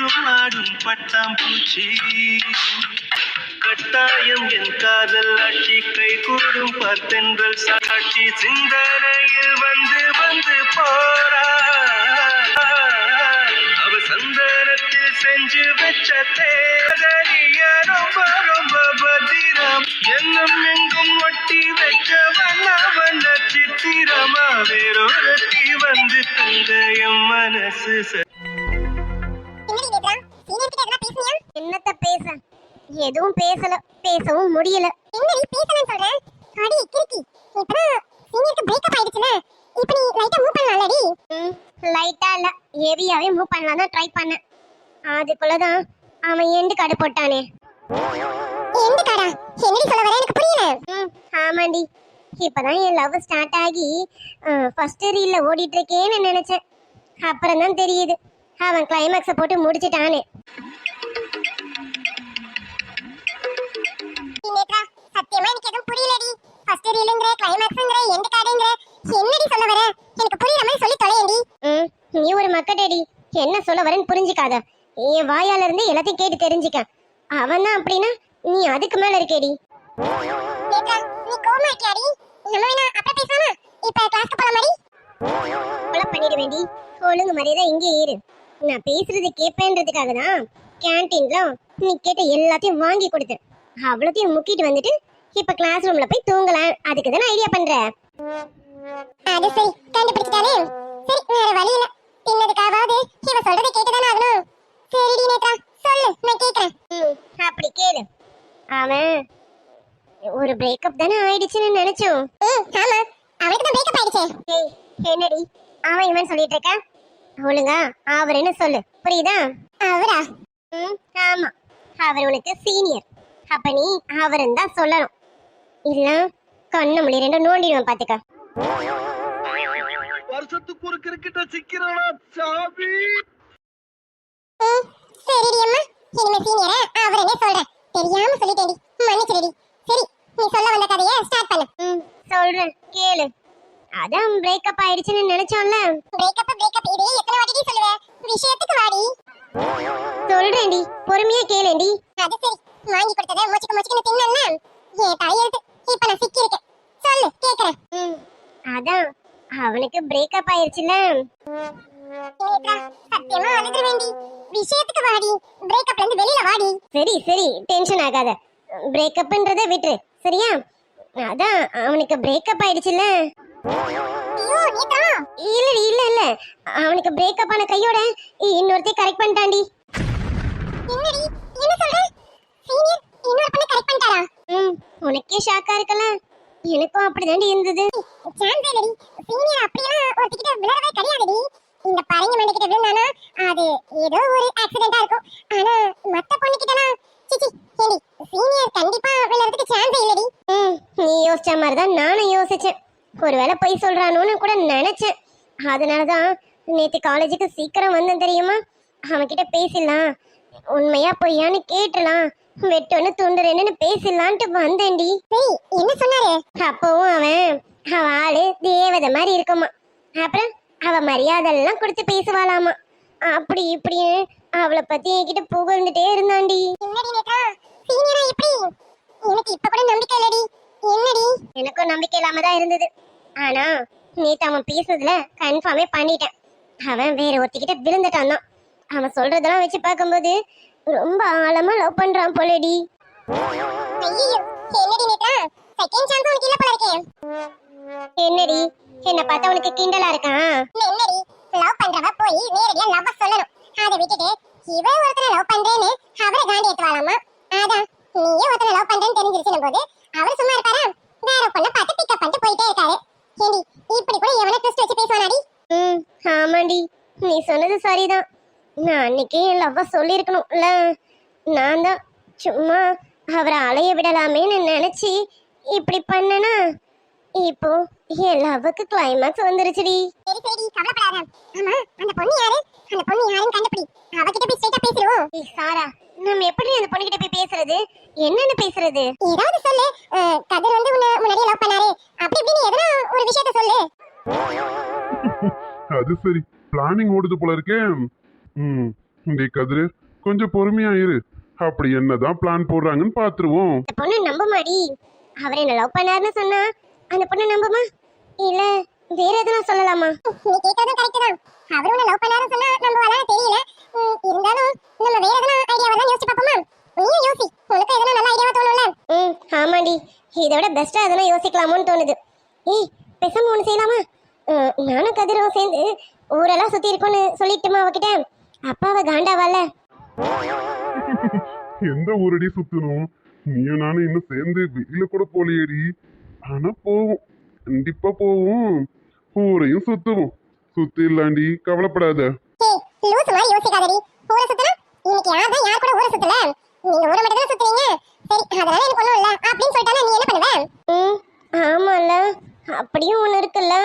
என்றும் ஆடும் பட்டாம்பூச்சி கட்டாயம் என் காதல் ஆட்சி கை கூடும் பார்த்தென்றல் சாட்சி சிந்தனையில் வந்து வந்து போறா அவ சந்தனத்தில் செஞ்சு வச்ச தேதலிய ரொம்ப ரொம்ப பத்திரம் எண்ணம் எங்கும் ஒட்டி வச்ச வண்ண வண்ண சித்திரமா வேறொருத்தி வந்து தந்த என் மனசு என்னத்த பேச எதுவும் பேசல பேசவும் முடியல என்னடி பேசலாம் சொல்றேன் அடி கிறுக்கி இப்பதான் சீனியருக்கு பிரேக்கப் ஆயிடுச்சுல இப்போ நீ லைட்டா மூவ் பண்ணலாம்லடி லைட்டா இல்ல ஹெவியாவே மூவ் பண்ணலாம் தான் ட்ரை பண்ணேன் அதுக்குள்ளதான் அவன் எண்டு கார்டு போட்டானே எந்த காடா என்னடி சொல்ல வர எனக்கு புரியல ஆமாண்டி இப்பதான் என் லவ் ஸ்டார்ட் ஆகி ஃபர்ஸ்ட் ரீல்ல ஓடிட்டு இருக்கேன்னு நினைச்சேன் அப்புறம் தான் தெரியுது அவன் கிளைமேக்ஸை போட்டு முடிச்சிட்டானே சத்தியமா எனக்கு எதுவும் புரியலடி ஃபர்ஸ்ட் ரீல்ங்கற கிளைமாக்ஸ்ங்கற எண்ட் கார்டுங்கற என்னடி சொல்ல வர எனக்கு புரியற மாதிரி சொல்லி தொலையேண்டி நீ ஒரு மக்கட்டடி என்ன சொல்ல வரேன்னு புரிஞ்சிக்காத என் வாயால இருந்து எல்லாத்தையும் கேட்டு தெரிஞ்சிக்க அவன் தான் அப்படின்னா நீ அதுக்கு மேல இருக்கேடி நேத்ரா நீ கோவமா இருக்கியாடி நம்ம வேணா அப்புறம் பேசலாம் இப்ப கிளாஸ்க்கு போலாமாடி கொலை பண்ணிட வேண்டி ஒழுங்கு மரியாதை இங்கே இரு நான் பேசுறது கேட்பேன்றதுக்காக தான் கேன்டீன்ல நீ கேட்ட எல்லாத்தையும் வாங்கி கொடுத்தேன் அவ்வளோத்தையும் முக்கிட்டு வந்துட்டு இப்ப கிளாஸ் ரூம்ல போய் தூங்கலாம் அதுக்கு தானே ஐடியா பண்ற அது சரி கண்டுபிடிச்சிட்டானே சரி வேற வழி இல்ல பின்னதுக்காவது இவ சொல்றதை கேட்டுதானே ஆகணும் சரிடி நேத்ரா சொல்லு நான் கேக்குறேன் அப்படி கேளு அவன் ஒரு பிரேக்கப் தானே ஆயிடுச்சுன்னு நினைச்சோம் ஆமா அவனுக்கு தான் பிரேக்கப் ஆயிடுச்சே ஏய் என்னடி அவன் இவன் சொல்லிட்டு இருக்க ஒழுங்கா அவர் என்ன சொல்லு புரியுதா அவரா ஆமா அவர் உனக்கு சீனியர் அப்ப நீ அவருன்னு தான் சொல்லணும் இல்ல கண்ணு மொழி ரெண்டும் நோண்டிடுவேன் பாத்துக்க வருஷத்துக்கு ஒரு கிரிக்கெட்ட சிக்கிறானா சாமி சரிடி அம்மா இனிமே சீனியரா அவரே சொல்றேன் தெரியாம சொல்லிட்டேடி மன்னிச்சிடுடி சரி நீ சொல்ல வந்த கதையை ஸ்டார்ட் பண்ணு சொல்றேன் கேளு அதான் பிரேக்கப் ஆயிடுச்சுன்னு நினைச்சோம்ல பிரேக்கப் இதே எத்தனை வாட்டி சொல்லுவ விஷயத்துக்கு வாடி சொல்றேன்டி பொறுமையா கேளேண்டி அது சரி வாங்கி கொடுத்தத மொச்சுக்கு தின்னல்ல ஏ தலையெழுத்து இப்ப நான் சிக்கி இருக்கேன் சொல்லு கேக்குறேன் அதான் அவனுக்கு பிரேக்கப் ஆயிடுச்சுல சத்தியமா அழுதுற வேண்டி விஷயத்துக்கு வாடி பிரேக்கப்ல இருந்து வெளியில வாடி சரி சரி டென்ஷன் ஆகாத பிரேக்கப்ன்றத விட்டுரு சரியா அதான் அவனுக்கு பிரேக்கப் ஆயிடுச்சுல ஐயோ நீதா இல்ல இல்ல இல்ல அவனுக்கு பிரேக்கப் ஆன கையோட இன்னொருத்தையும் கரெக்ட் பண்ணிட்டான்டி என்னடி என்ன சொல்ற சீனியர் இன்னொரு பண்ண கரெக்ட் பண்ணிட்டாரா உனக்கே ஷாக்கா இருக்கல எனக்கும் அப்படிதாண்டி இருந்தது சான்ஸ் இல்லடி சீனியர் அப்படிலாம் ஒருத்திக்கிட்ட விளையாடவே கிடையாதுடி இந்த பரங்கி மண்ணிக்கிட்ட விழுந்தானா அது ஏதோ ஒரு ஆக்சிடென்ட்டா இருக்கும் ஆனா மத்த பொண்ணுக்கிட்டனா சிச்சி ஏடி சீனியர் கண்டிப்பா விளையாடுறதுக்கு சான்ஸ் இல்லடி நீ யோசிச்ச மாதிரி தான் நானும் யோசிச்சேன் ஒருவேளை போய் சொல்றானோன்னு கூட நினைச்சேன் அதனாலதான் நேத்து காலேஜுக்கு சீக்கிரம் வந்தேன் தெரியுமா அவன்கிட்ட பேசிடலாம் உண்மையா பொய்யான்னு கேட்டலாம் வெட்டொன்னு துண்டுறேன்னு பேசிடலான்ட்டு வந்தேன்டி என்ன சொன்னாரு அப்பவும் அவன் ஆளு தேவதை மாதிரி இருக்குமா அப்புறம் அவ மரியாதை எல்லாம் கொடுத்து பேசுவாளாமா அப்படி இப்படி அவளை பத்தி என்கிட்ட புகழ்ந்துட்டே இருந்தாண்டி என்னடி நேத்ரா சீனியரா எப்படி எனக்கு இப்ப கூட நம்பிக்கை இல்லடி என்னடி எனக்கும் நம்பிக்கை இல்லாம தான் இருந்தது ஆனா நேத்து அவன் பேசுறதுல கன்ஃபார்மே பண்ணிட்டேன் அவன் வேற ஒருத்திக்கிட்ட விழுந்துட்டான் தான் அவன் சொல்றதெல்லாம் வச்சு பார்க்கும்போது ரொம்ப ஆழமா லவ் பண்றான் போலடி ஐயோ என்னடி நேத்ரா செகண்ட் சான்ஸ் உனக்கு இல்ல போல இருக்கே என்னடி என்ன பார்த்தா உனக்கு கிண்டலா இருக்கான் என்னடி லவ் பண்றவ போய் நேரடியா லவ் சொல்லணும் அதை விட்டுட்டு இவ ஒருத்தரை லவ் பண்றேன்னு அவரை காண்டி ஏத்துவாளாமா அதான் நீயே ஒருத்தரை லவ் பண்றேன்னு தெரிஞ்சிருச்சுன்னு போது அவர் சும்மா இருப்பாரா வேற பொண்ணை பார்த்து பிக்கப் பண்ணிட்டு போயிட்டே இருக்காரு ஏண்டி இப்படி கூட எவனை ட்விஸ்ட் வச்சு பேசுவானாடி ஆமாண்டி நீ சொன்னது சரிதான் நான் அன்னைக்கே என் லவ்வ சொல்லியிருக்கணும்ல நான் தான் சும்மா அவரை அலைய விடலாமேன்னு நினைச்சு இப்படி பண்ணனா இப்போ என் லவ்வுக்கு கிளைமாக்ஸ் வந்துருச்சுடி சரி சரி கவலைப்படாத ஆமா அந்த பொண்ணு யாரு அந்த பொண்ணு யாருன்னு கண்டுபிடி அவகிட்ட போய் ஸ்ட்ரைட்டா பேசிடுவோம் சாரா நம்ம எப்படி அந்த பொண்ணுகிட்ட போய் பேசுறது என்னன்னு பேசுறது ஏதாவது சொல்லு கதிர் வந்து உன்னை முன்னாடியே லவ் பண்ணாரு அப்படி இப்படின்னு எதனா ஒரு விஷயத்த சொல்லு அது சரி பிளானிங் ஓடுது போல இருக்கே டே கதிரு, கொஞ்சம் பொறுமையா இரு. அப்படி என்னதான் பிளான் போடுறாங்கன்னு பாத்துருவோம். அந்த பொண்ணு நம்புமாடி. அவர் என்ன லவ் பண்ணாருன்னு சொன்னா அந்த பொண்ணு நம்புமா, இல்ல வேற எதுனா சொல்லலாமா? நீ கேக்குறதும் கரெக்ட் தான். அவரு உன்னை லவ் பண்ணாரு சொன்னா நம்புவாளா தெரியல. இருந்தாலும் நம்ம வேற எதனா ஐடியாவை தான் யோசிச்சு பாப்போமா? நீயும் யோசி, உனக்கு எதனா நல்ல ஐடியாவா தோணும்ல. ஆமாண்டி, இதை விட பெஸ்டா எதனா யோசிக்கலாமோன்னு தோணுது. ஏய், பேசாம ஒண்ணு செய்யலாமா? நானும் கதிரும் சேர்ந்து ஊரெல்லாம் சுத்தி இருக்கோன்னு சொல்லிட்டுமா அவகிட்ட? அப்பாவை காண்டாவால. எந்த ஊரடி சுத்தணும்? நீயும் நானும் இன்னும் சேர்ந்து வெளியில கூட போலியேடி. ஆனா போவோம், கண்டிப்பா போவோம். ஊரையும் சுத்துவோம். சுத்தி இல்லாண்டி கவலைப்படாத. ஏய், லூஸ் மாதிரி யோசிக்காதடி. ஊரை சுத்தனா இன்னைக்கு யார் யார் கூட ஊரை சுத்தல? நீங்க ஊரை மட்டும் தான் சுத்துறீங்க. சரி, அதனால எனக்கு ஒண்ணும் இல்ல அப்படின்னு சொல்லிட்டானா நீ என்ன பண்ணுவ? ஆமால, அப்படியும் ஒண்ணு இருக்குல்ல.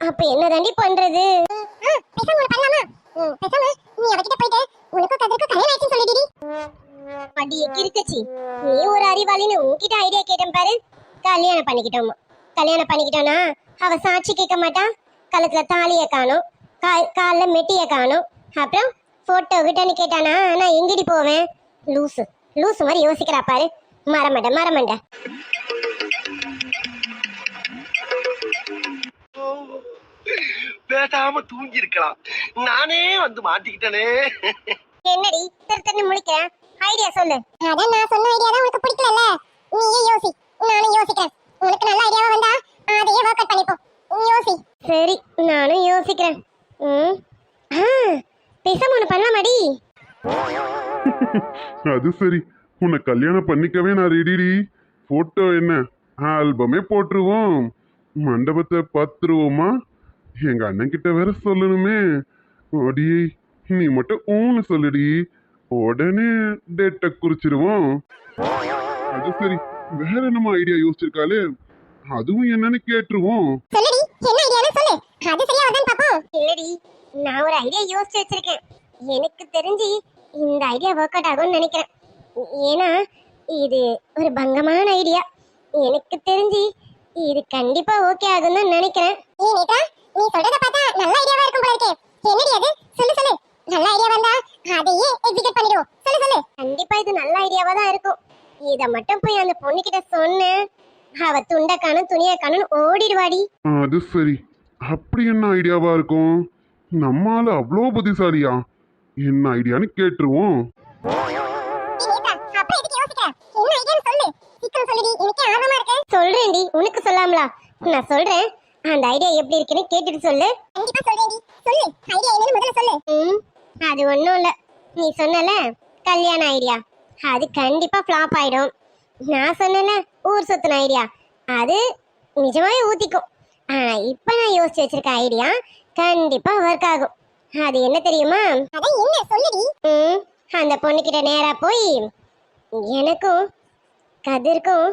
அப்ப என்ன தாண்டி பண்றது? பேசாம ஒண்ணு பண்ணலாமா? பேசாம நீ அவகிட்ட போயிட்டு உனக்கு கதிர்க்கு கல்யாணம் ஆயிடுச்சுன்னு சொல்லிடுடி. அடியே கிறுக்கச்சி, நீ ஒரு அறிவாளின்னு உன்கிட்ட ஐடியா கேட்டேன் பாரு. கல்யாணம் பண்ணிக்கிட்டோமா? கல்யாணம் பண்ணிக்கிட்டோன்னா அவ சாட்சி கேட்க மாட்டா. கழுத்துல தாலிய காணும், கால்ல மெட்டிய காணும். அப்புறம் போட்டோ கிட்டன்னு கேட்டானா நான் எங்கடி போவேன்? லூசு லூசு மாதிரி யோசிக்கிறா பாரு. மரமண்ட. பேசாம தூங்கி இருக்கலாம், நானே வந்து மாட்டிக்கிட்டனே. என்னடி திருத்தன்னு முழிக்கிற? ஐடியா சொல்லு. அதான் நான் சொன்ன ஐடியா தான் உனக்கு பிடிக்கலல்ல. நீயே யோசி, நானும் யோசிக்கிறேன். உனக்கு நல்ல ஐடியாவா வந்தா அதையே ஒர்க் அவுட் பண்ணிப்போம். யோசி. சரி, நானும் யோசிக்கிறேன். பேசாம ஒண்ணு பண்ணலாமாடி? அது சரி, உன்னை கல்யாணம் பண்ணிக்கவே நான் ரெடிடி. போட்டோ என்ன, ஆல்பமே போட்டுருவோம். மண்டபத்தை பார்த்துருவோமா? எங்க அண்ணன் கிட்ட வேற சொல்லணுமே. அடி, நீ மட்டும் ஊன்னு சொல்லுடி, உடனே டேட்டை குறிச்சிருவோம். அது சரி, வேற என்னமா ஐடியா யோசிச்சிருக்காளே, அதுவும் என்னன்னு கேட்டுருவோம். சொல்லுடி, என்ன ஐடியான்னு சொல்லு. அது சரியா வந்தான்னு பாப்போம். இல்லடி, நான் ஒரு ஐடியா யோசிச்சு வச்சிருக்கேன். எனக்கு தெரிஞ்சு இந்த ஐடியா ஒர்க் அவுட் ஆகும்னு நினைக்கிறேன். ஏன்னா இது ஒரு பங்கமான ஐடியா. எனக்கு தெரிஞ்சு இது கண்டிப்பா ஓகே ஆகும் தான் நினைக்கிறேன். ஏய் நேத்ரா, நீ சொல்றத பார்த்தா நல்ல ஐடியாவா இருக்கும் போல இருக்கே. என்னடி அது? சொல்லு. நல்ல ஐடியா வந்தா அதையே எக்ஸிக்யூட் பண்ணிடுவோம். சொல்லு. கண்டிப்பா இது நல்ல ஐடியாவா தான் இருக்கும். இத மட்டும் போய் அந்த பொண்ணுகிட்ட சொன்னேன், அவ துண்டை காணும் துணியை காணும் ஓடிடுவாடி. அது சரி, அப்படி என்ன ஐடியாவா இருக்கும்? நம்மால அவ்வளோ புத்திசாலியா? என்ன ஐடியான்னு கேட்டுருவோம். ஏய் நேத்ரா, அப்புறம் எதுக்கு யோசிக்கிற? என்ன ஐடியான்னு சொல்லு. சீக்கிரம் சொல்லுடி, எனக்கு ஆர்வமா இருக்கு. சொல்றேன்டி, உனக்கு சொல்லாமலா? நான் சொல்றேன், அந்த ஐடியா எப்படி இருக்குன்னு கேட்டுட்டு சொல்லு. கண்டிப்பா சொல்றேன்டி. சொல்லு, ஐடியா என்னன்னு முதல்ல சொல்லு. அது ஒண்ணும் இல்ல, நீ சொன்னல கல்யாண ஐடியா, அது கண்டிப்பா ஃப்ளாப் ஆயிடும். நான் சொன்னேன்ல ஊர் சுத்தின ஐடியா, அது நிஜமாவே ஊத்திக்கும். இப்ப நான் யோசிச்சு வச்சிருக்க ஐடியா கண்டிப்பா ஒர்க் ஆகும். அது என்ன தெரியுமா? அதான் என்ன சொல்லுடி. அந்த பொண்ணுகிட்ட நேரா போய் எனக்கும் கதிர்க்கும்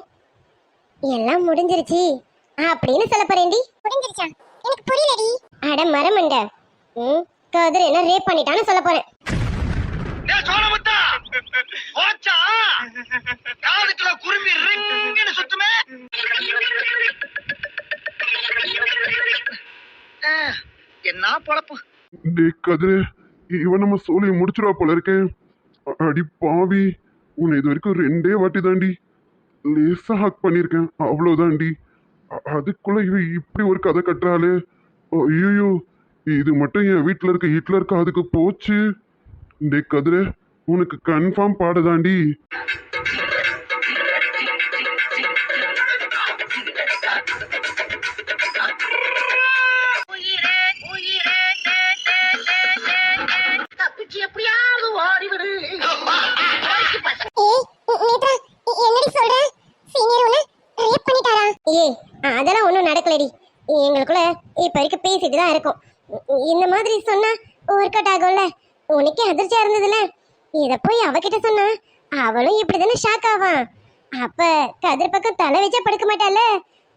எல்லாம் முடிஞ்சிருச்சு அப்படின்னு சொல்ல போறேன்டி. புரிஞ்சிருச்சா? எனக்கு புரியலடி. அட மரமண்ட, கதிர் என்ன ரேப் பண்ணிட்டான்னு சொல்ல போறேன். ஏய் சோழமுத்தா, போச்சா? காதுக்குள்ள குருவி ரிங்குன்னு சுத்துமே. என்ன பொழப்பு? டே கதிரு, இவன் நம்ம சோழியை முடிச்சிருவா போல இருக்கேன். அடி பாவி, உன்னை இது வரைக்கும் 2 வாட்டி தாண்டி லேசா ஹக் பண்ணியிருக்கேன், அவ்வளோதாண்டி. அதுக்குள்ள இவ இப்படி ஒரு கதை கட்டுறாளே. ஐயோ, இது மட்டும் என் வீட்டில் இருக்க ஹிட்லர் காதுக்கு போச்சு. டே கதிரு, உனக்கு கன்ஃபார்ம் பாடுதாண்டி. அதெல்லாம் ஒண்ணும் நடக்கலடி. எங்களுக்குள்ள இப்ப வரைக்கும் பேசிட்டு தான் இருக்கோம். இந்த மாதிரி சொன்னா ஒர்க் அவுட் ஆகும்ல. உனக்கே அதிர்ச்சியா இருந்ததுல, இத போய் அவகிட்ட சொன்னா அவளும் இப்படிதானே ஷாக் ஆவான். அப்ப கதிர் பக்கம் தலை வச்சா படுக்க மாட்டால,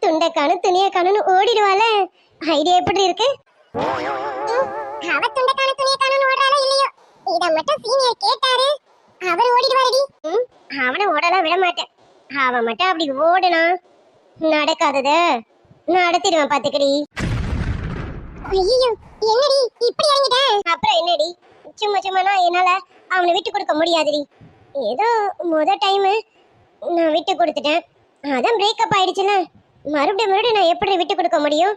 துண்டை காணும் துணியை காணும்னு ஓடிடுவாள. ஐடியா எப்படி இருக்கு? அவ துண்டை காணும் துணியை காணும்னு ஓடுறாளோ இல்லையோ, இத மட்டும் சீனியர் கேட்டாரு, அவர் ஓடிடுவாரடி. அவனை ஓடலாம் விட மாட்டேன். அவன் மட்டும் அப்படி ஓடுனா நடக்காதத நடத்திடுவான் பாத்துக்கடி. ஐயோ, என்னடி இப்படி இறங்கிட்ட? அப்புறம் என்னடி, சும்மா சும்மானா என்னால அவனை விட்டு கொடுக்க முடியாதுடி. ஏதோ டைம் நான் விட்டு கொடுத்துட்டேன், அதான் பிரேக்கப் ஆயிடுச்சுல. மறுபடியும் நான் எப்படி விட்டு கொடுக்க முடியும்?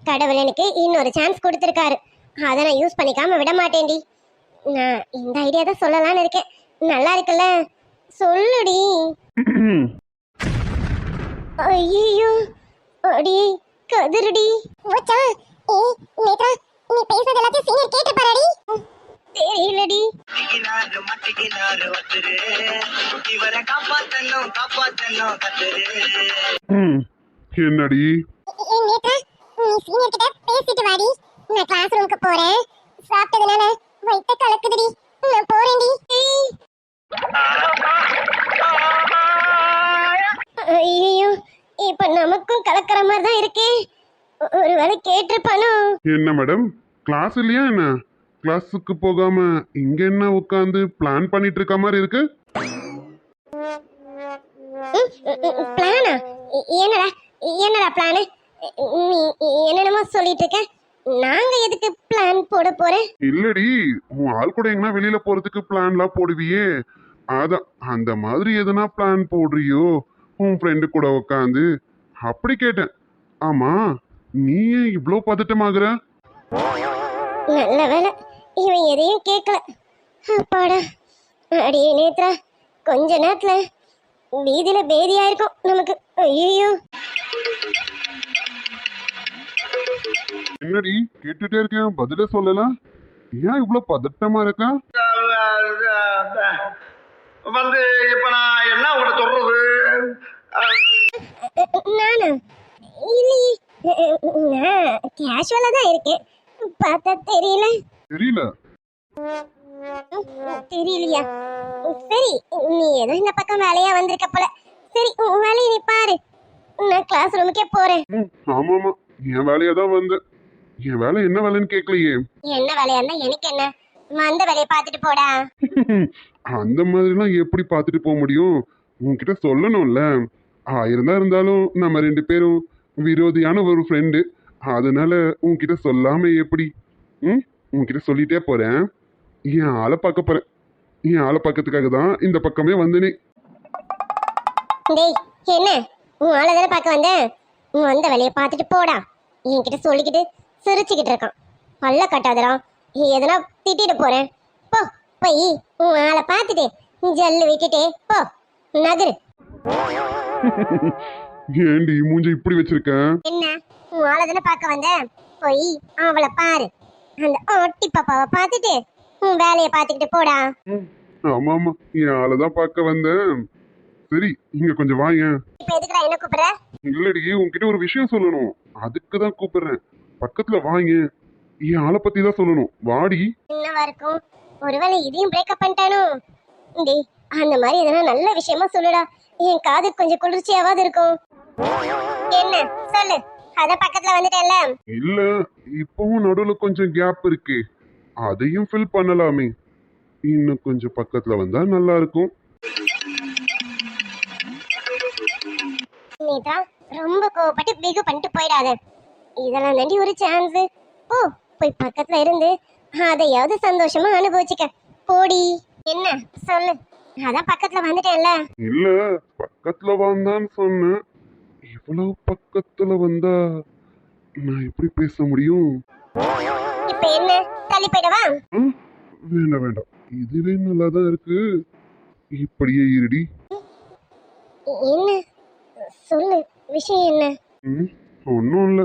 கடவுள் எனக்கு இன்னொரு சான்ஸ் கொடுத்துருக்காரு, அதை நான் யூஸ் பண்ணிக்காம விட மாட்டேன்டி. நான் இந்த ஐடியா தான் சொல்லலாம்னு இருக்கேன். நல்லா இருக்குல்ல? சொல்லுடி. ஐயோ அடி கதிரடி. மச்சான் ஏய் நேத்ரா நீ பேசுறது எல்லாத்தையும் சீனியர் கேட்டு பாருடி. தெரியலடி. இவரை காப்பாத்தணும் கத்துரு. என்னடி ஏய் நேத்ரா நீ சீனியர் கிட்ட பேசிட்டு வாடி. நான் கிளாஸ் ரூமுக்கு போறேன். சாப்பிட்டதுனால வயித்த கலக்குதுடி, நான் போறேன்டி. ஐயோ இப்ப நமக்கும் கலக்கிற மாதிரி தான் இருக்கே. ஒருவேளை கேட்டிருப்பானோ? என்ன மேடம், கிளாஸ் இல்லையா என்ன? கிளாஸுக்கு போகாம இங்க என்ன உட்காந்து பிளான் பண்ணிட்டு இருக்க மாதிரி இருக்கு? பிளானா? என்னடா பிளானு? நீ என்னென்னமோ சொல்லிட்டு இருக்க. நாங்க எதுக்கு பிளான் போட போறேன்? இல்லடி, உன் ஆள் கூட எங்கன்னா வெளியில போறதுக்கு பிளான்லாம் போடுவியே, அதான் அந்த மாதிரி எதனா பிளான் போடுறியோ உன் ஃப்ரெண்டு கூட உட்காந்து, அப்படி கேட்டேன். ஆமா, நீ ஏன் இவ்வளோ பதட்டமாகற? நல்ல வேலை இவன் எதையும் கேட்கல. அப்பாடா. அடியே நேத்ரா, கொஞ்ச நேரத்துல வீதியில பேதியா இருக்கும் நமக்கு. ஐயோ என்னடி கேட்டுட்டே இருக்கேன், பதிலே சொல்லலாம். ஏன் இவ்வளோ பதட்டமா இருக்க? வந்து இப்ப நான் என்ன உங்கள்கிட்ட சொல்றது? நானா? இல்லையே, நான் கேஷுவலா தான் இருக்கேன். பார்த்தா தெரியல. தெரியலையா? சரி, நீ ஏதோ இந்த பக்கம் வேலையா வந்திருக்க போல. சரி, உன் வேலையை நீ பாரு, நான் கிளாஸ் ரூமுக்கே போறேன். ஆமாமா, என் வேலையா தான் வந்தேன். என் வேலை என்ன வேலைன்னு கேட்கலையே. என்ன வேலையா இருந்தா எனக்கு என்ன, அந்த வேலையை பார்த்துட்டு போடா. அந்த மாதிரிலாம் எப்படி பார்த்துட்டு போக முடியும்? உன்கிட்ட சொல்லணும்ல. இருந்தாலும் நம்ம 2 பேரும் விரோதியான ஒரு ஃப்ரெண்டு, அதனால உன்கிட்ட சொல்லாம எப்படி? உன்கிட்ட சொல்லிட்டே போறேன். என் ஆளை பார்க்க போறேன். என் ஆளை பார்க்கறதுக்காக தான் இந்த பக்கமே வந்தனே. டேய், என்ன உன் ஆளை தானே பார்க்க வந்தேன்? அந்த வேலையை பார்த்துட்டு போடா. என்கிட்ட சொல்லிக்கிட்டு சிரிச்சுக்கிட்டு இருக்கான். பல்ல கட்டாதரா, எதனா திட்டிட்டு போறேன். போ போய் உன் ஆளை பார்த்துட்டு ஜல்லு விட்டுட்டே போ, நகரு. ஏண்டி மூஞ்ச இப்படி வச்சிருக்க? என்ன, உன் ஆளை தானே பார்க்க வந்தேன், போய் அவளை பாரு. அந்த ஒட்டி பாப்பாவை பார்த்துட்டு உன் வேலையை பார்த்துக்கிட்டு போடா. ஆமா ஆமா, என் ஆளை தான் பார்க்க வந்தேன். சரி, இங்க கொஞ்சம் வாங்க. இப்ப எதுக்குடா என்ன கூப்பிடுற? இல்லடி, உன்கிட்ட ஒரு விஷயம் சொல்லணும், அதுக்கு தான் கூப்பிடுறேன். பக்கத்துல வாங்க, என் ஆளை பத்தி தான் சொல்லணும். வாடி. என்னவா இருக்கும்? ஒருவேளை இதையும் பிரேக்கப் பண்ணிட்டானோ? டேய், அந்த மாதிரி எதனா நல்ல விஷயமா சொல்லுடா, என் காது கொஞ்சம் குளிர்ச்சியாவது இருக்கும். என்ன சொல்லு, அத பக்கத்துல வந்துட்டேன்ல. இல்ல, இப்பவும் நடுவுல கொஞ்சம் கேப் இருக்கு, அதையும் ஃபில் பண்ணலாமே. இன்னும் கொஞ்சம் பக்கத்துல வந்தா நல்லா இருக்கும். நீதா ரொம்ப கோவப்பட்டு பிகு பண்ணிட்டு போயிடாத. இதெல்லாம் தாண்டி ஒரு சான்ஸ். போ, போய் பக்கத்துல இருந்து அதையாவது சந்தோஷமா அனுபவிச்சுக்க. போடி. என்ன சொல்லு, அதான் பக்கத்துல வந்துட்டேன்ல. இல்ல, பக்கத்துல வந்தான்னு சொன்னேன். இவ்வளவு பக்கத்துல வந்தா நான் எப்படி பேச முடியும்? இப்ப என்ன, தள்ளி போயிடவா? வேண்டாம் வேண்டாம், இதுவே நல்லாதான் இருக்கு. இப்படியே இருடி. என்ன சொல்லு, விஷயம் என்ன? ஒன்னும் இல்ல,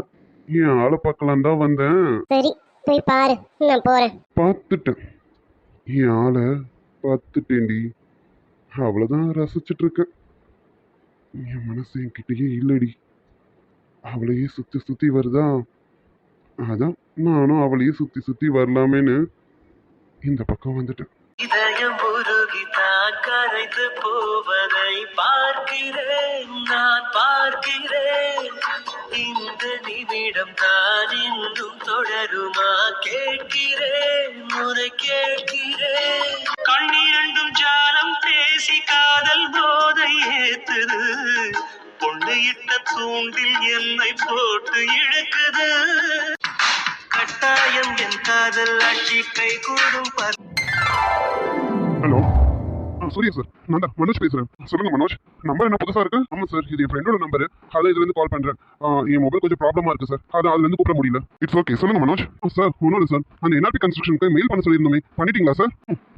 என் ஆளை பார்க்கலாம் தான் வந்தேன். சரி, போய் பாரு, நான் போறேன். பார்த்துட்டேன், என் ஆளை பார்த்துட்டேன்டி. அவ்வளவுதான் ரசிச்சுட்டு இருக்கேன். என் மனசு என்கிட்டயே இல்லடி, அவளையே சுத்தி சுத்தி வருதா. அதான் நானும் அவளையே சுத்தி சுத்தி வரலாமேன்னு இந்த பக்கம் வந்துட்டேன். இதயம் உருகிதான் கரைத்து போவதை பார்க்கிறேன், நான் பார்க்கிறேன். இந்த நிமிடம் தான் இன்னும் தொடருமா கேட்கிறேன், உன்னை கேட்கிறேன். கண்ணிரண்டும் ஜாலம் பேசி காதல் போதை ஏத்துது, பொண்ணு இட்ட தூண்டில் என்னை போட்டு இழுக்குது. கட்டாயம் என் காதல் ஆட்சி கைகூடும் ஹலோ சூர்யா சார் நான் தான் மனோஜ் பேசுறேன். சொல்லுங்க மனோஜ், நம்பர் என்ன புதுசா இருக்கு? ஆமா சார், இது என் ஃப்ரெண்டோட நம்பர். அதான் இதுல இருந்து கால் பண்றேன். என் மொபைல் கொஞ்சம் ப்ராப்ளமா இருக்கு சார், அதை அதுல இருந்து கூப்பிட முடியல. இட்ஸ் ஓகே, சொல்லுங்க மனோஜ். சார் ஒன்றும் இல்லை சார், அந்த என்ஆர்பி கன்ஸ்ட்ரக்ஷனுக்கு மெயில் பண்ண சொல்லியிருந்தோமே, பண்ணிட்டீங்களா சார்?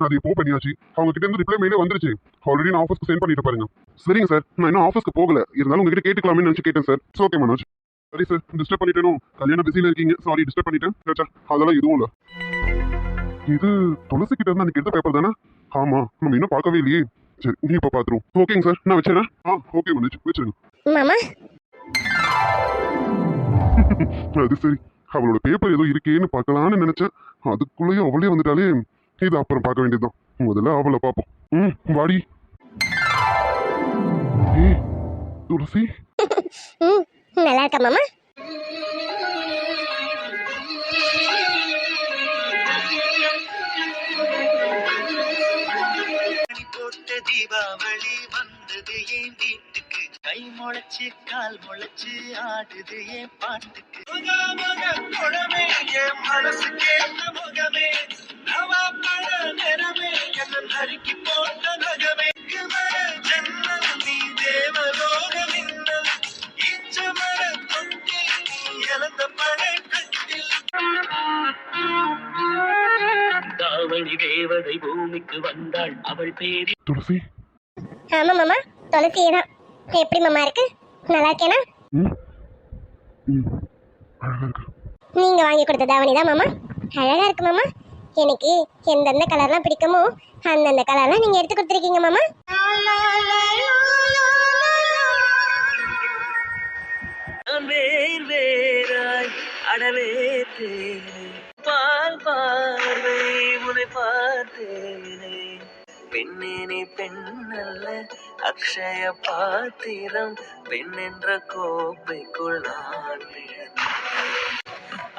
அது இப்போ பண்ணியாச்சு. அவங்க கிட்ட இருந்து ரிப்ளை மெயிலே வந்துருச்சு. ஆல்ரெடி நான் ஆஃபீஸ்க்கு சென்ட் பண்ணிட்டு பாருங்க. சரிங்க சார், நான் இன்னும் ஆஃபீஸ்க்கு போகல, இருந்தாலும் உங்ககிட்ட கேட்டுக்கலாமே நினைச்சு கேட்டேன் சார். It's okay Manoj. சரி சார், டிஸ்டர்ப் பண்ணிட்டேனும், கல்யாண பிஸியில் இருக்கீங்க, சாரி டிஸ்டர்ப் பண்ணிட்டேன். அதெல்லாம் எதுவும் இல்லை. இது துளசி கிட்ட இருந்து அன்னைக்கு எடுத்த பேப்பர் தானே? ஆமா, நம்ம இன்னும் பார்க்கவே இல்லையே. சரி, நீ இப்போ பார்த்துருவோம். ஓகேங்க சார், நான் வச்சுறேன். ஓகே மனோஜ், வச்சிருங்க. மாமா அது சரி, அவளோட பேப்பர் ஏதோ இருக்கேன்னு பார்க்கலான்னு நினைச்சேன். அதுக்குள்ளேயும் அவளே வந்துட்டாலே, இது அப்புறம் பார்க்க வேண்டியதுதான். முதல்ல அவளை பார்ப்போம். வாடி. ஏய் துளசி, நல்லா இருக்கா மாமா? தீபாவளி வந்தது என் வீட்டுக்கு, கை முளைச்சு கால் முளைச்சு ஆடுது என் பாட்டுக்கு. குழமே என் மனசு கேட்ட முகமே, நவாப்பழ நிறமே என்ன நறுக்கி போட்ட நகமே. ஜன்னல் நீ தேவலோக மின்னல், இச்சமர தொட்டில் நீ இழந்த பழ கட்டில். தாவணி தேவதை பூமிக்கு வந்தாள், அவள் பேரி துளசி. ஆமா மாமா, துளசியே தான். எப்படி மாமா இருக்கு? நல்லா இருக்கேனா? அழகா இருக்கு. நீங்க வாங்கி கொடுத்த தாவணி தான் மாமா அழகா இருக்கு மாமா. எனக்கு எந்தெந்த கலர்லாம் பிடிக்குமோ அந்தந்த கலர்லாம் நீங்க எடுத்து கொடுத்துருக்கீங்க மாமா. நான் வேர் வேறாய் அடவே தேனே, பால் பார்வை உனை பார்த்தேனே. பெண்ணே நீ பெண்ணல்ல அக்ஷய பாத்திரம், பெண் என்ற கோப்பைக்குள் நான் விழுந்தேன்.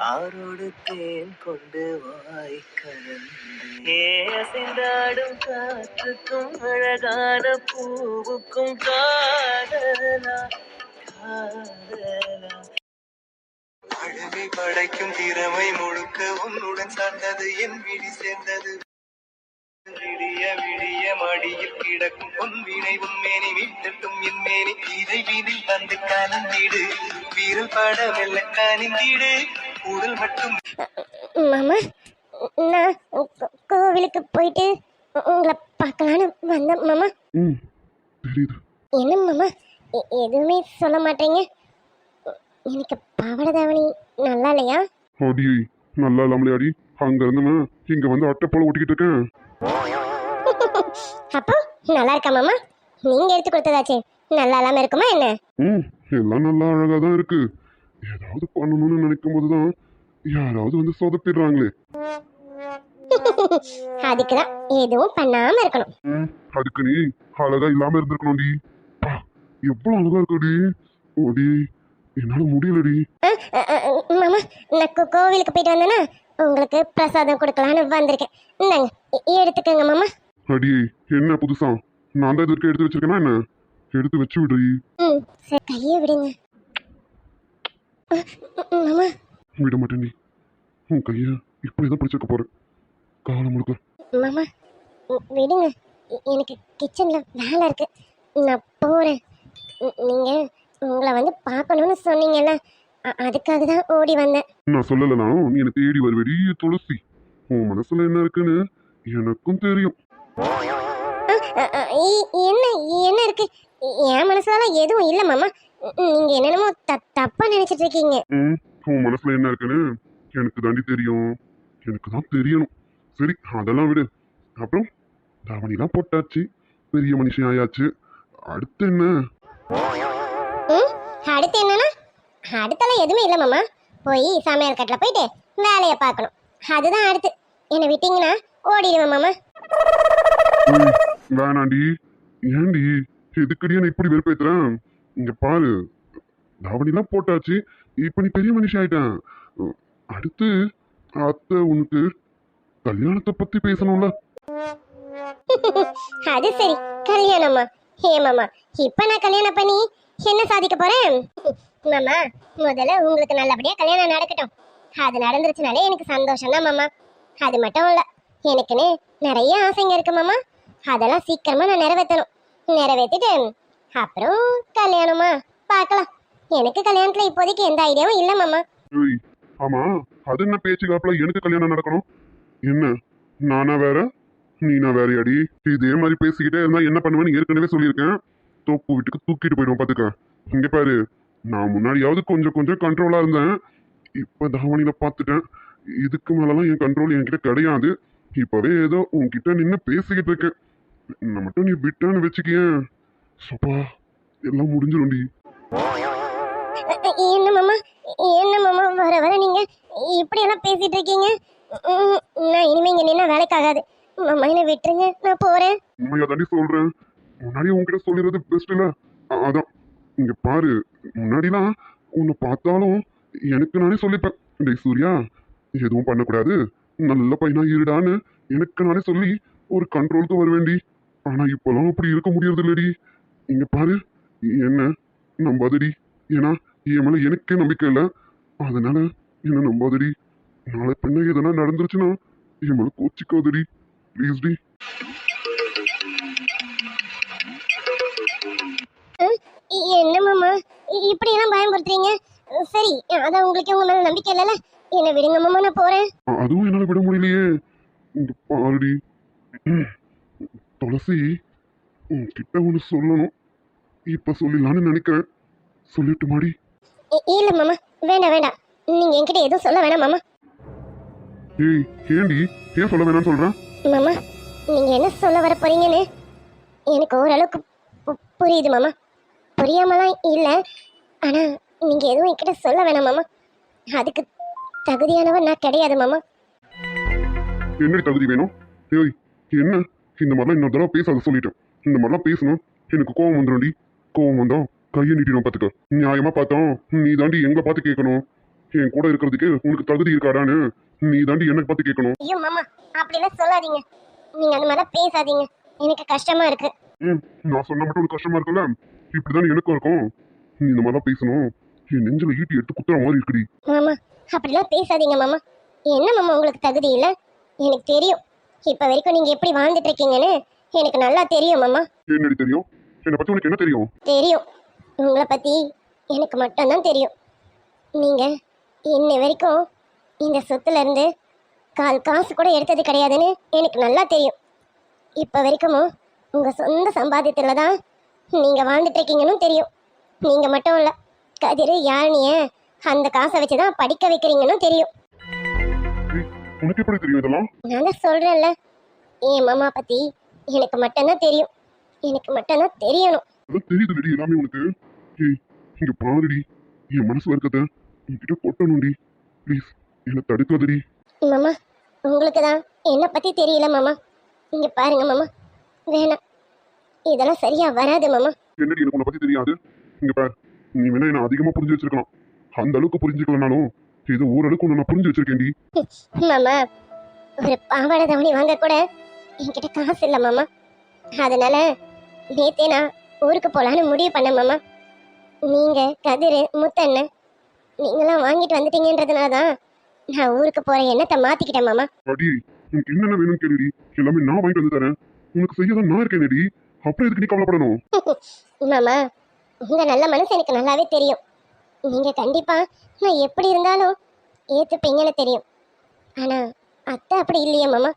ஆரோடு தேன் கொண்டு வாய் கலந்து அசைந்தாடும் காற்றுக்கும் அழகான பூவுக்கும் காதலா காதலா. அழகை படைக்கும் திறமை முழுக்க உன்னுடன் சார்ந்தது, என் விழி சேர்ந்தது. விடிய விடிய மடியில் கிடக்கும் பொன்வினை உன்மேனி மீட்டட்டும் என் மேனி. இதை வீதில் வந்து கலந்திடு, வீரல் பட மெல்ல கனிந்திடு, உடல் மட்டும். மாமா நான் கோவிலுக்கு போயிட்டு உங்களை பார்க்கலான்னு வந்தேன் மாமா. தெரியுது. என்ன மாமா எதுவுமே சொல்ல மாட்டேங்க? எனக்கு பாவாடை தாவணி நல்லா இல்லையா? அடி நல்லா இல்லாமலே அடி. அங்க இருந்துமா இங்க வந்து அட்டை போல ஒட்டிக்கிட்டு இருக்கேன். அப்போ நல்லா இருக்கா மாமா? நீங்க எடுத்து கொடுத்ததாச்சே, நல்லா இல்லாம இருக்குமா என்ன? எல்லாம் நல்லா அழகா தான் இருக்கு. ஏதாவது பண்ணணும்னு நினைக்கும் போதுதான் யாராவது வந்து சொதப்பிடுறாங்களே. அதுக்குதான் எதுவும் பண்ணாம இருக்கணும். அதுக்கு நீ அழகா இல்லாம இருந்திருக்கணும்டி. எவ்வளவு அழகா இருக்குடி. ஓடி என்னால முடியலடி. மாமா நான் கோவிலுக்கு போயிட்டு வந்தேன்னா உங்களுக்கு பிரசாதம் கொடுக்கலான்னு வந்திருக்கேன். இந்தாங்க எடுத்துக்கோங்க மாமா. அடியே என்ன புதுசா? நான் தான் இதற்கு எடுத்து வச்சிருக்கேனா என்ன? எடுத்து வச்சு விடுறீ. சரி கையை விடுங்க மாமா. விட மாட்டேன்டி. உன் கைய இப்படிதான் பிடிச்சிருக்க போறேன் காலம் முழுக்க. மாமா விடுங்க, எனக்கு கிச்சன்ல வேலை இருக்கு, நான் போறேன். நீங்க உங்களை வந்து பார்க்கணும்னு சொன்னீங்கல்ல, அதுக்காக தான் ஓடி வந்தேன். நான் சொல்லலைனா நீ என்னை தேடி வருவடி துளசி. உன் மனசுல என்ன இருக்குன்னு எனக்கும் தெரியும். என்ன என்ன இருக்கு? என் மனசுல எதுவும் இல்லை மாமா. நீங்க என்னென்னமோ தப்பா நினைச்சிட்டு இருக்கீங்க. உன் மனசுல என்ன இருக்குன்னு எனக்கு தாண்டி தெரியும். எனக்கு தான் தெரியணும். சரி அதெல்லாம் விடு. அப்புறம் தாவணிலாம் போட்டாச்சு, பெரிய மனுஷன் ஆயாச்சு. அடுத்து என்ன? அடுத்து என்னன்னா, அடுத்தெல்லாம் எதுவுமே இல்லை மாமா. போய் சமையல் கட்டில் போயிட்டு வேலையை பார்க்கணும், அதுதான் அடுத்து. என்னை விட்டீங்கன்னா ஓடிடுவேன் மாமா. வேணாண்டி. ஏண்டி எதுக்கடி என்ன இப்படி வெறுப்பேத்துறேன்? இங்க பாரு, தாவணிலாம் போட்டாச்சு, இப்ப நீ பெரிய மனுஷன் ஆயிட்டேன். அடுத்து அத்தை உனக்கு கல்யாணத்தை பத்தி பேசணும்ல. அது சரி, கல்யாணமா? ஏ மாமா, இப்ப நான் கல்யாணம் பண்ணி என்ன சாதிக்க போறேன்? மாமா முதல்ல உங்களுக்கு நல்லபடியா கல்யாணம் நடக்கட்டும், அது நடந்துருச்சுனாலே எனக்கு சந்தோஷம் தான் மாமா. அது மட்டும் இல்ல, எனக்குன்னு நிறைய ஆசைங்க இருக்கு மாமா. அதெல்லாம் சீக்கிரமா நான் நிறைவேற்றணும். நிறைவேற்றிட்டு அப்புறம் கல்யாணமா பார்க்கலாம். எனக்கு கல்யாணத்துல இப்போதைக்கு எந்த ஐடியாவும் இல்லை மாமா. ஏய், ஆமா, அது என்ன பேச்சு காப்புல எனக்கு கல்யாணம் நடக்கணும்? என்ன, நானா வேற நீனா வேறையாடி? இதே மாதிரி பேசிக்கிட்டே இருந்தா என்ன பண்ணுவேன்னு ஏற்கனவே சொல்லியிருக்கேன். தோப்பு வீட்டுக்கு தூக்கிட்டு போயிடுவோம் பாத்துக்க. இங்க பாரு, நான் முன்னாடியாவது கொஞ்சம் கொஞ்சம் கண்ட்ரோலா இருந்தேன். இப்ப தாவணியில பாத்துட்டேன். இதுக்கு மேலலாம் என் கண்ட்ரோல் என்கிட்ட கிடையாது. இப்பவே ஏதோ உன்கிட்ட நின்று பேசிக்கிட்டு இருக்கேன். என்ன மட்டும் நீ விட்டான்னு வச்சுக்கியேன், சப்பா, எல்லாம் முடிஞ்சிடும்டி. என்ன மாமா, என்ன மாமா வர வர நீங்க இப்படி எல்லாம் பேசிட்டு இருக்கீங்க? நான் இனிமே இங்க நின்னா வேலைக்காகாது மாமா, என்ன விட்டுருங்க, நான் போறேன். உண்மையா தாண்டி சொல்றேன். முன்னாடியே உன்கிட்ட சொல்லிடுறது பெஸ்ட் இல்ல? அதான், இங்க பாரு, முன்னாடிலாம் உன்னை பார்த்தாலும் எனக்கு நானே சொல்லிப்பேன், டேய் சூர்யா, எதுவும் பண்ணக்கூடாது, நல்ல பையனா இருடான்னு எனக்கு நானே சொல்லி ஒரு கண்ட்ரோலுக்கு வருவேண்டி. ஆனா இப்பெல்லாம் அப்படி இருக்க முடியறது இல்லடி. இங்க பாரு, என்ன நம்பாதடி. ஏன்னா என் மேல எனக்கே நம்பிக்கை இல்லை. அதனால என்ன நம்பாதடி. நாளை பின்ன எதனா நடந்துருச்சுன்னா என் மேல கோச்சிக்காதடி, ப்ளீஸ் டி. என்ன மாமா இப்படி எல்லாம் பயன்படுத்துறீங்க? சரி, அதான் உங்களுக்கு உங்க மேல நம்பிக்கை இல்லைல்ல, என்ன விடுங்க மாமா, நான் போறேன். அதுவும் என்னால விட முடியலையே. இங்க பாருடி, துளசி, உன்கிட்ட ஒண்ணு சொல்லணும். இப்ப சொல்லிடலான்னு நினைக்கிறேன். சொல்லிட்டு மாடி. இல்ல மாமா, வேண்டாம் வேண்டாம், நீங்க என்கிட்ட எதுவும் சொல்ல வேணாம் மாமா. ஏய், ஏண்டி ஏன் சொல்ல வேணாம்னு சொல்றேன்? மாமா, நீங்க என்ன சொல்ல வர போறீங்கன்னு எனக்கு ஓரளவுக்கு புரியுது மாமா. புரியாமலாம் இல்லை, ஆனா நீங்க எதுவும் என்கிட்ட சொல்ல வேணாம் மாமா. அதுக்கு தகுதியானவன் நான் கிடையாது மாமா. என்னடி தகுதி வேணும்? ஏய், என்ன இந்த மாதிரிலாம் இன்னொரு தடவை பேசாத சொல்லிட்டேன். இந்த மாதிரிலாம் பேசணும் எனக்கு கோவம் வந்துடும்டி. கோவம் வந்தா கையை நீட்டிடும் பாத்துக்க. நியாயமா பார்த்தோம், நீ தாண்டி எங்களை பார்த்து கேட்கணும். என் கூட இருக்கிறதுக்கு உனக்கு தகுதி இருக்காடான்னு நீ தாண்டி எனக்கு பார்த்து கேட்கணும். ஐயோ மாமா, அப்படிலாம் சொல்லாதீங்க. நீங்க அந்த மாதிரிலாம் பேசாதீங்க, எனக்கு கஷ்டமா இருக்கு. நான் சொன்ன மட்டும் உனக்கு கஷ்டமா இருக்குல்ல? இப்படிதான் எனக்கும் இருக்கும். நீ இந்த மாதிரிலாம் பேசணும், என் நெஞ்சில ஈட்டி எடுத்து குத்துற மாதிரி இருக்குடி. மாமா, அப்படிலாம் பேசாதீங்க மாமா. என்ன மாமா உங்களுக்கு தகுதி இல்லை? எனக்கு தெரியும், இப்ப வரைக்கும் நீங்க எப்படி வாழ்ந்துட்டு இருக்கீங்கன்னு எனக்கு நல்லா தெரியும் மாமா. என்னடி தெரியும்? என்னை பத்தி உனக்கு என்ன தெரியும்? தெரியும், உங்களை பத்தி எனக்கு மட்டும்தான் தெரியும். நீங்க இன்ன வரைக்கும் இந்த சொத்துல இருந்து கால் காசு கூட எடுத்தது கிடையாதுன்னு எனக்கு நல்லா தெரியும். இப்ப வரைக்கும் உங்க சொந்த சம்பாத்தியத்துல தான் நீங்க வாழ்ந்துட்டு இருக்கீங்கன்னு தெரியும். நீங்க மட்டும் இல்ல, கதிர் யாழினிய அந்த காசை வச்சுதான் படிக்க வைக்கிறீங்கன்னு தெரியும். உனக்கு எப்படி தெரியும் இதெல்லாம்? நான் தான் சொல்றேன்ல, என் மாமா பத்தி எனக்கு மட்டும்தான் தெரியும். எனக்கு மட்டும்தான் தெரியணும். அதான் தெரியுதுடி எல்லாமே உனக்கு. ஏய், இங்க பாருடி, என் மனசு வர்க்கத்தை என்கிட்ட கொட்டணும்டி. ப்ளீஸ் என்னை தடுக்காதடி. மாமா, உங்களுக்கு தான் என்னை பத்தி தெரியல மாமா. இங்க பாருங்க மாமா, வேணாம், இதெல்லாம் சரியா வராது மாமா. என்னடி எனக்கு உன்னை பத்தி தெரியாது? இங்க பாரு, நீ வேணா என்ன அதிகமா புரிஞ்சு வச்சிருக்கலாம். அந்த அளவுக்கு புரிஞ்சுக்கலனாலும் இது ஓரளவுக்கு உன்னை நான் புரிஞ்சு வச்சிருக்கேன்டி. மாமா, ஒரு பாவாடை தவணி வாங்க கூட என்கிட்ட காசு இல்லை மாமா. அதனால நேத்தே நான் ஊருக்கு போலான்னு முடிவு பண்ணேன் மாமா. நீங்க கதிர் முத்தண்ணன் நீங்களாம் வாங்கிட்டு வந்துட்டீங்கன்றதுனால தான் நான் ஊருக்கு போற எண்ணத்தை மாத்திக்கிட்டேன் மாமா. அடி, உனக்கு என்னென்ன வேணும்னு கேளுடி, எல்லாமே நான் வாங்கிட்டு வந்து தரேன். உனக்கு செய்யதான் நான் இருக்கேன்டி, அப்புறம் எதுக்கு நீ கவலைப்படணும்? மாமா, உங்க நல்ல மனசு எனக்கு நல்லாவே தெரியும். நீங்க கண்டிப்பா நான் எப்படி இருந்தாலும் ஏத்துப்பீங்கன்னு தெரியும். ஆனா அத்தை அப்படி இல்லையே மாமா.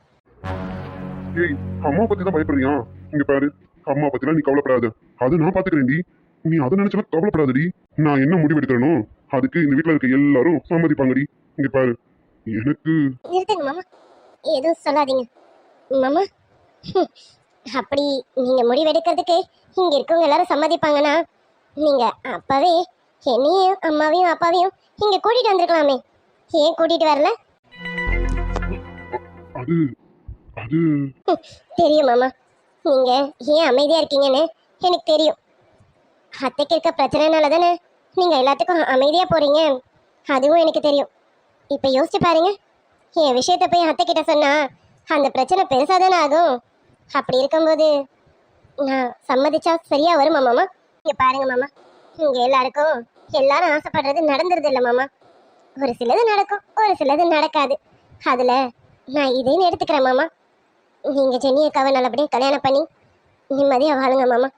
ஏய், அம்மா பத்தி தான் பயப்படுறியா? இங்க பாரு, அம்மா பத்திலாம் நீ கவலைப்படாத, அது நான் பாத்துக்கிறேன்டி. நீ அதை நினைச்சலாம் கவலைப்படாதடி. நான் என்ன முடிவு எடுக்கிறேனோ அதுக்கு இந்த வீட்டுல இருக்க எல்லாரும் சம்மதிப்பாங்கடி. இங்க பாரு, எனக்கு நிறுத்துங்க மாமா, எதுவும் சொல்லாதீங்க மாமா. அப்படி நீங்க முடிவெடுக்கிறதுக்கு இங்க இருக்கவங்க எல்லாரும் சம்மதிப்பாங்கன்னா நீங்க அப்பவே என்னையும் அம்மாவையும் அப்பாவையும் இங்க கூட்டிட்டு வந்திருக்கலாமே. ஏன் கூட்டிட்டு வரல? அது அது தெரியும் மாமா, நீங்க ஏன் அமைதியா இருக்கீங்கன்னு எனக்கு தெரியும். அத்தைக்கு இருக்க பிரச்சனைனால தானே நீங்க எல்லாத்துக்கும் அமைதியா போறீங்க, அதுவும் எனக்கு தெரியும். இப்ப யோசிச்சு பாருங்க, என் விஷயத்த போய் அத்தை கிட்ட சொன்னா அந்த பிரச்சனை பெருசா தானே ஆகும். அப்படி இருக்கும்போது நான் சம்மதிச்சா சரியா வருமா மாமா? இங்க பாருங்க மாமா, இங்க எல்லாருக்கும் எல்லாரும் ஆசைப்படுறது நடந்துருது இல்லை மாமா. ஒரு சிலது நடக்கும், ஒரு சிலது நடக்காது. அதுல நான் இதையும் எடுத்துக்கிறேன் மாமா. நீங்க ஜெனி அக்காவை நல்லபடியா கல்யாணம் பண்ணி நிம்மதியா வாழுங்க மாமா.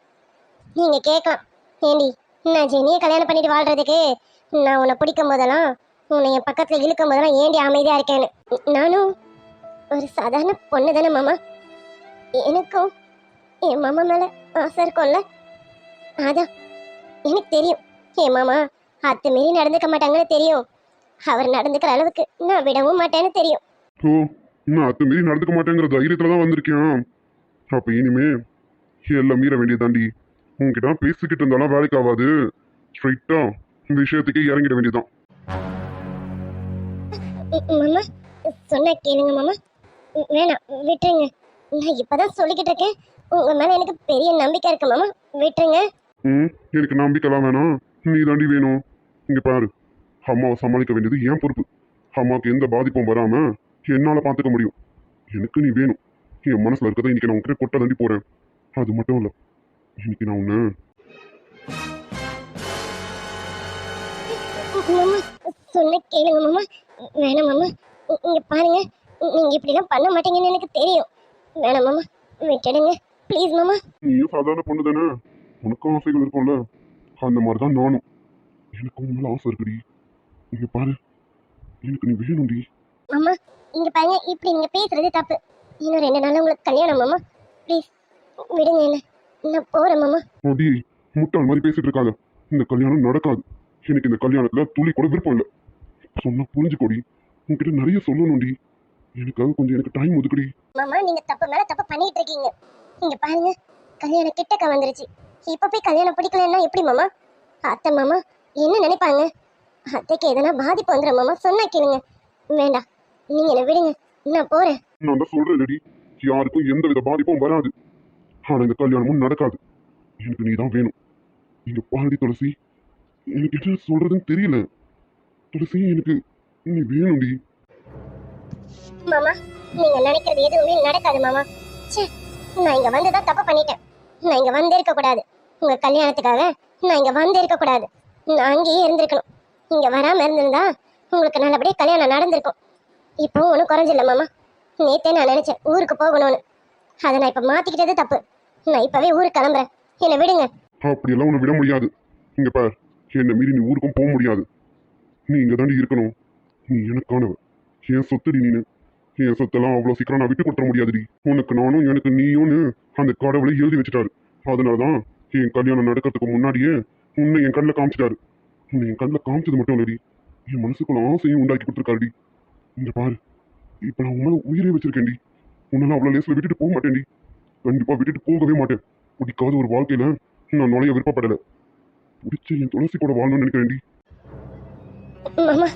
நீங்க கேட்கலாம், ஏண்டி நான் ஜெனியை கல்யாணம் பண்ணிட்டு வாழ்றதுக்கு நான் உன்னை பிடிக்கும் போதெல்லாம், உன்னை என் பக்கத்துல இழுக்கும் போதெல்லாம் ஏண்டி அமைதியா இருக்கேன்னு. நானும் ஒரு சாதாரண பொண்ணு தானே மாமா. எனக்கும் என் மாமா மேல ஆசை இருக்கும்ல. அதான் எனக்கு தெரியும், என் மாமா அத்துமீறி நடந்துக்க மாட்டாங்கன்னு தெரியும். அவர் நடந்துக்கிற அளவுக்கு நான் விடவும் மாட்டேன்னு தெரியும். ஓ, நான் அத்துமீறி நடந்துக்க மாட்டேங்கிற தைரியத்துல தான் வந்திருக்கேன். அப்ப இனிமே எல்லாம் மீற வேண்டியதாண்டி. உங்ககிட்ட பேசிக்கிட்டு இருந்தாலும் வேலைக்கு ஆகாது. ஸ்ட்ரைட்டா இந்த விஷயத்துக்கே இறங்கிட வேண்டியதான். மாமா சொன்ன கேளுங்க மாமா. வேணாம், விட்டுருங்க. நான் இப்பதான் சொல்லிக்கிட்டு இருக்கேன். உங்க மேல எனக்கு பெரிய நம்பிக்கை இருக்கு மாமா, விட்டுருங்க. எனக்கு நம்பிக்கைலாம் வேணாம், நீ தாண்டி வேணும். இங்க பாரு, அம்மாவை சமாளிக்க வேண்டியது என் பொறுப்பு. அம்மாவுக்கு எந்த பாதிப்பும் வராம என்னால பாத்துக்க முடியும். எனக்கு நீ வேணும். என் மனசுல இருக்கதை இன்னைக்கு நான் உன்கிட்ட கொட்ட தாண்டி போறேன். அது மட்டும் இல்ல, இன்னைக்கு நான் உன்னை மாமா சொன்ன கேளுங்க மாமா. வேணாம் மாமா, இங்க பாருங்க, நீங்க இப்படிலாம் பண்ண மாட்டீங்கன்னு எனக்கு தெரியும். வேணாம் மாமா, விட்டுடுங்க ப்ளீஸ் மாமா. நீயும் சாதாரண பொண்ணு தானே, உனக்கும் ஆசைகள் இருக்கும்ல. அந்த மாதிரிதான் நானும். எனக்கு உன் மேல ஆசை இருக்குடி. இங்க பாரு, எனக்கு நீ வேணும்டி. மாமா இங்க பாருங்க, இப்படி நீங்க பேசுறது தப்பு. இன்னும் 2 நாள்ல உங்களுக்கு கல்யாணம் மாமா. ப்ளீஸ் விடுங்க என்ன, நான் போறேன் மாமா. அடி, முட்டாள் மாதிரி பேசிட்டு இருக்காத. இந்த கல்யாணம் நடக்காது. எனக்கு இந்த கல்யாணத்துல துளி கூட விருப்பம் இல்லை. சொன்னா புரிஞ்சுக்கோடி. உன்கிட்ட நிறைய சொல்லணும்டி. எனக்காக கொஞ்சம் எனக்கு டைம் ஒதுக்குடி. மாமா நீங்க தப்பு மேல தப்பு பண்ணிட்டு இருக்கீங்க. இங்க பாருங்க, கல்யாணம் கிட்டக்க வந்துருச்சு. இப்ப போய் கல்யாணம் பிடிக்கலன்னா எப்படி மாமா? அத்தை மாமா என்ன நினைப்பாங்க? அத்தைக்கு எதனா பாதிப்பு வந்துடும் மாமா, சொன்னா கேளுங்க. வேண்டாம், நீங்க என்ன விடுங்க, நான் போறேன். நான் தான் சொல்றேன், யாருக்கும் எந்த வித பாதிப்பும் வராது. ஆனா இந்த கல்யாணமும் நடக்காது. எனக்கு நீ தான் வேணும். இங்க பாடி துளசி, எனக்கு என்ன சொல்றதுன்னு தெரியல. துளசி, எனக்கு நீ வேணும்டி. மாமா நீங்க நினைக்கிறது எதுவுமே நடக்காது மாமா. ச்சே, நான் இங்க வந்துதான் தப்பு பண்ணிட்டேன். நான் இங்க வந்தே இருக்க கூடாது. உங்க கல்யாணத்துக்காக நான் இங்க வந்தே இருக்க கூடாது. நான் அங்கேயே இருந்திருக்கணும். இங்க வராம இருந்திருந்தா உங்களுக்கு நல்லபடியா கல்யாணம் நடந்திருக்கும். இப்போ ஒன்றும் குறைஞ்சில்ல மாமா. நேத்தே நான் நினைச்சேன் ஊருக்கு போகணும்னு. அதை நான் இப்ப மாத்திக்கிட்டது தப்பு. நான் இப்பவே ஊருக்கு கிளம்புறேன், என்னை விடுங்க. அப்படியெல்லாம் உன்னை விட முடியாது. இங்க பார், என்னை மீறி நீ ஊருக்கும் போக முடியாது. நீ இங்க தாண்டி இருக்கணும். நீ எனக்கானவ, என் சொத்துடி நீனு. என் சொத்தெல்லாம் அவ்வளோ சீக்கிரம் நான் விட்டு கொடுத்துட முடியாதுடி. உனக்கு நானும் எனக்கு நீயும்னு அந்த கடவுளை எழுதி வச்சுட்டாரு. அதனாலதான் என் கல்யாணம் நடக்கிறதுக்கு முன்னாடியே உன்னை என் கண்ணில் காமிச்சிட்டாரு. உன்னை என் கண்ணில் காமிச்சது மட்டும் இல்லடி, என் மனசுக்குள்ள ஆசையும் உண்டாக்கி கொடுத்துருக்காருடி. இங்க பாரு, இப்ப நான் உன்னால உயிரே வச்சிருக்கேன்டி. உன்னால அவ்வளோ லேசில் விட்டுட்டு போக மாட்டேன்டி. கண்டிப்பா விட்டுட்டு போகவே மாட்டேன். பிடிக்காத ஒரு வாழ்க்கையில நான் நுழைய விருப்பப்படலை. பிடிச்ச என் துளசி கூட வாழணும்னு நினைக்கிறேன்டி. மாமா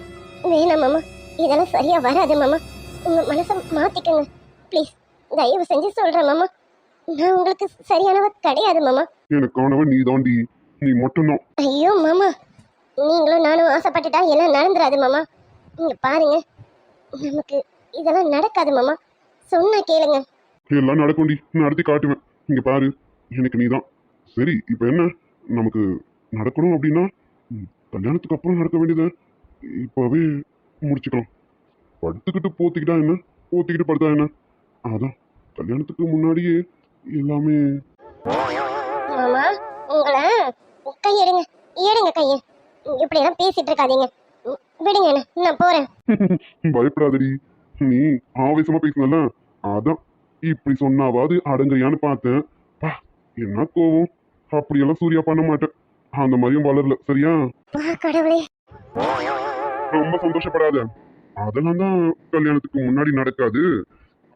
வேணாம் மாமா, இதெல்லாம் சரியா வராது மாமா. உங்க மனசை மாத்திக்கங்க ப்ளீஸ், தயவு செஞ்சு சொல்றேன் மாமா. நான் உங்களுக்கு சரியானவ கிடையாது மாமா. எனக்கானவன் நீ தாண்டி, நீ மட்டும்தான். ஐயோ மாமா, நீங்களும் நானும் ஆசைப்பட்டுட்டா எல்லாம் நடந்துராது மாமா. இங்க பாருங்க, நமக்கு இதெல்லாம் நடக்காது மாமா, சொன்னா கேளுங்க. எல்லாம் நடக்கும்டி, நடத்தி காட்டுவேன். இங்க பாரு, எனக்கு நீ தான் சரி. இப்ப என்ன நமக்கு நடக்கணும் அப்படின்னா, கல்யாணத்துக்கு அப்புறம் நடக்க வேண்டியதை இப்பவே முடிச்சுக்கலாம். படுத்துக்கிட்டு போத்திக்கிட்டா என்ன, போத்திக்கிட்டு படுத்தா என்ன, அதான் கல்யாணத்துக்கு முன்னாடியே எல்லாமே. மாமா உங்களை கையெடுங்க, எடுங்க கையை. இப்படி எல்லாம் பேசிட்டு இருக்காதீங்க, விடுங்க என்ன, நான் போறேன். பயப்படாதடி, நீ ஆவேசமா பேசினல, அதான் இப்படி சொன்னாவாது அடங்குறியான்னு பார்த்தேன். பா, என்ன கோவம். அப்படியெல்லாம் சூர்யா பண்ண மாட்டேன். அந்த மாதிரியும் வளரல, சரியா? கடவுளே, ரொம்ப சந்தோஷப்படாத. அதெல்லாம் தான் கல்யாணத்துக்கு முன்னாடி நடக்காது.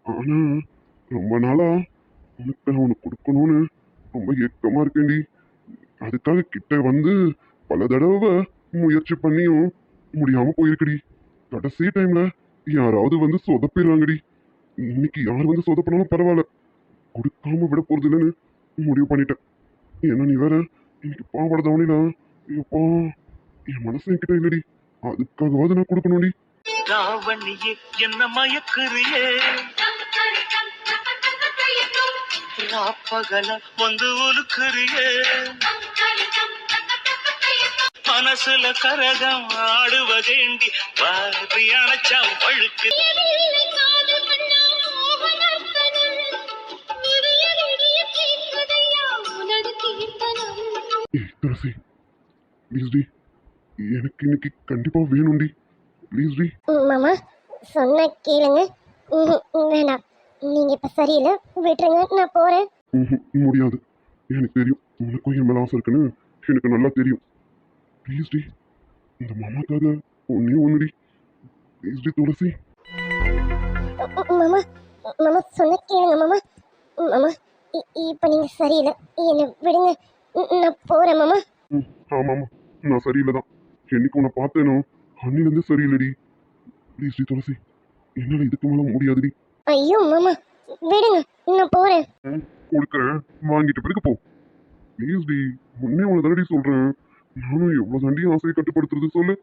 ஆனா ரொம்ப நாளா உனக்கு நான் உனக்கு கொடுக்கணும்னு ரொம்ப ஏக்கமா இருக்கேன்டி. அதுக்காக கிட்ட வந்து பல தடவை முயற்சி பண்ணியும் முடியாம போயிருக்குடி. கடைசி டைம்ல யாராவது வந்து சொதப்பிடுவாங்கடி. இன்னைக்கு யார் வந்து சொதப்பினாலும் பரவாயில்ல, கொடுக்காம விட போறது இல்லைன்னு முடிவு பண்ணிட்டேன். ஏன்னா நீ வேற இன்னைக்கு பாவாடை தவணையில எப்பா என் மனசு என்கிட்ட இல்லடி. அதுக்காகவாது நான் கொடுக்கணும்டி. ராவணியே என்ன மயக்குறியே, ராப்பகல வந்து உலுக்குறியே, மனசுல கரகம் ஆடுவதேண்டி வாரி அணைச்சா வழுக்கு ஏய் துளசி ப்ளீஸ் டி, எனக்கு இன்னைக்கு கண்டிப்பா வேணும்டி, ப்ளீஸ் டி. மாமா சொன்ன கேளுங்க. வேணாம், நீங்க இப்ப சரியில்லை, விட்டுருங்க, நான் போறேன். முடியாது, எனக்கு தெரியும் உனக்கும் என் மேல ஆசை இருக்குன்னு எனக்கு நல்லா தெரியும். ப்ளீஸ் டி, இந்த மாமாக்காக ஒன்னே ஒன்னுடி, ப்ளீஸ் டி துளசி. மாமா மாமா சொன்ன கேளுங்க மாமா. மாமா இப்ப நீங்க சரியில்லை, என்னை விடுங்க, நான் போறேன் மாமா. ஆமாம் நான் சரியில்லை தான். என்னைக்கு உன்னை பார்த்தேனோ அன்னிலேருந்து சரியில்லைடி. ப்ளீஸ் டி துளசி, என்னால் இதுக்கு மேலே முடியாதுடி. ஐயோ மாமா விடுங்க, நான் போறேன். கொடுக்குறேன், வாங்கிட்டு பிறகு போ. ப்ளீஸ் டி, உன்னே உன தானடி சொல்கிறேன். நானும் எவ்வளோ தாண்டி ஆசையை கட்டுப்படுத்துறது சொல்லு.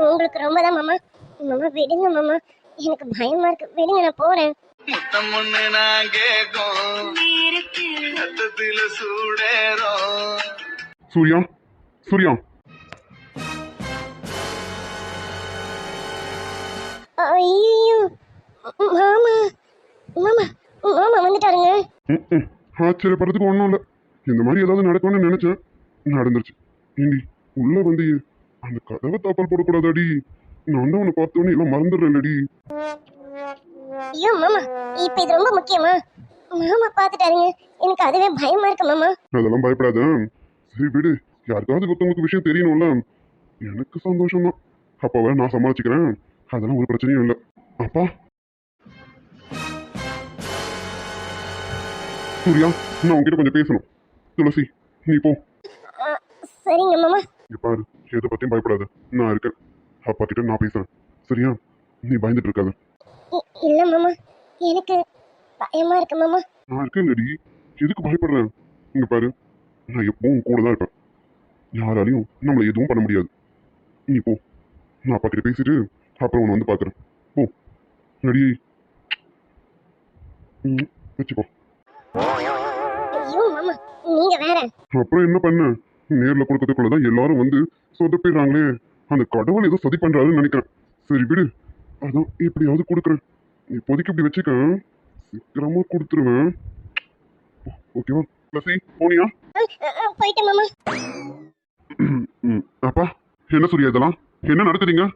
உங்களுக்கு ரொம்ப தான் மாமா. மாமா விடுங்க மாமா, எனக்கு பயமா இருக்கு, விடுங்க, நான் போறேன். முத்தம் ஒண்ணு நான் கேட்கும் ரத்தத்தில சூடேறும். சூர்யா, சூர்யா. ஐயோ மாமா, மாமா மாமா வந்துட்டாருங்க. ஆச்சரியப்படுறதுக்கு ஒன்றும் இல்லை. இந்த மாதிரி ஏதாவது நடக்கும்னு நினைச்சேன், நடந்துருச்சு. ஏண்டி உள்ள வந்து அந்த கதவை தாப்பால் போடக்கூடாதாடி? நான் தான் உன்னை பார்த்தோன்னே எல்லாம் மறந்துடுறேன்டி. ஐயோ மாமா, இப்ப இது ரொம்ப முக்கியமா? மாமா பாத்துட்டாருங்க, எனக்கு அதுவே பயமா இருக்கு மாமா. அதெல்லாம் பயப்படாத, சரி விடு. யாருக்காவது ஒருத்தவங்களுக்கு விஷயம் தெரியணும்ல. எனக்கு சந்தோஷம் தான், அப்பாவை நான் சமாளிச்சுக்கிறேன், அதெல்லாம் ஒரு பிரச்சனையும் இல்லை. அப்பா சூர்யா, நான் உன்கிட்ட கொஞ்சம் பேசணும். துளசி நீ போ. சரிங்க மாமா. இங்க பாரு, எதை பத்தியும் பயப்படாத, நான் இருக்கேன். அப்பா கிட்ட நான் பேசுறேன், சரியா? நீ பயந்துட்டு இருக்காத. இல்ல மாமா, எனக்கு பயமா இருக்கு மாமா. நான் இருக்கேன் இல்லடி, எதுக்கு பயப்படுறேன்? இங்க பாரு, நான் எப்பவும் உன் கூட தான் இருப்பேன். யாராலையும் நம்மளை எதுவும் பண்ண முடியாது. நீ போ, நான் அப்பா கிட்ட பேசிட்டு அப்புறம் உன்னை வந்து பார்க்குறேன். போ ரெடி, வச்சுப்போ. ஐயோ மாமா, நீங்க வேற. அப்புறம் என்ன பண்ண? நேர்ல கொடுக்கறதுக்குள்ளதான் எல்லாரும் வந்து சொதப்பிடுறாங்களே. அந்த கடவுள் ஏதோ சதி பண்றாருன்னு நினைக்கிறேன். சரி விடு, அதான் எப்படியாவது கொடுக்குறேன். இப்போதைக்கு இப்படி வச்சுக்க, சீக்கிரமா கொடுத்துருவேன். ஓகேவா? லசி போனியா? போயிட்டு மாமா. அப்பா என்ன சூர்யா இதெல்லாம் என்ன நடக்குதுங்க?